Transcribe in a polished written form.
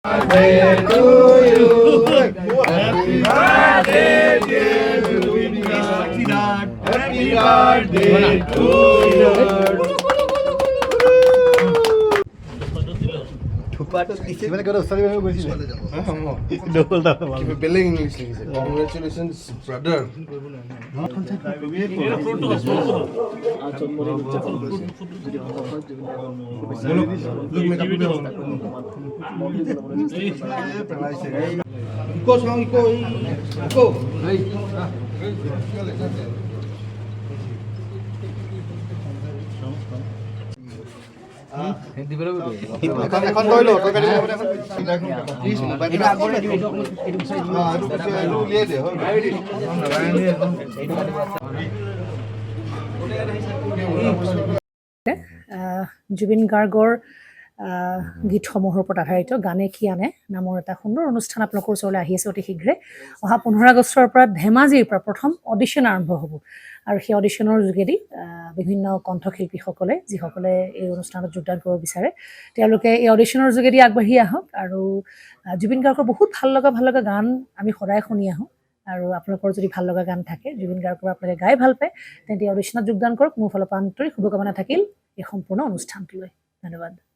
Birthday to you. Happy birthday, dear Jubin Garg. Happy birthday to you. মানে করে sorry ভাবে বলছি double double Spelling English লিখেছে Congratulations brother. Iko sang iko. এখন লৈ ল তই কাটি এখন উলিয়াই দে জুবিন গাৰ্গৰ গীতসমূহৰ ওপৰত আধাৰিত গানে কি আনে নামৰ এটা সুন্দৰ অনুষ্ঠান আপোনালোকৰ ওচৰলৈ আহি আছে অতি শীঘ্ৰে অহা 15 আগষ্টৰ পৰা ধেমাজিৰ পৰা প্ৰথম অডিশ্যন আৰম্ভ হ'ব আৰু সেই অডিশ্যনৰ যোগেদি বিভিন্ন কণ্ঠশিল্পীসকলে যিসকলে এই অনুষ্ঠানত যোগদান কৰিব বিচাৰে তেওঁলোকে এই অডিশ্যনৰ যোগেদি আগবাঢ়ি আহক আৰু জুবিন গাৰ্গৰ বহুত ভাল লগা গান আমি সদায় শুনি আহোঁ আৰু আপোনালোকৰ যদি ভাল লগা গান থাকে জুবিন গাৰ্গৰ আপোনালোকে গাই ভাল পায় তেন্তে অডিশ্যনত যোগদান কৰক মোৰ ফালৰ পৰা আন্তৰিক শুভকামনা থাকিল এই সম্পূৰ্ণ অনুষ্ঠানটোলৈ ধন্যবাদ।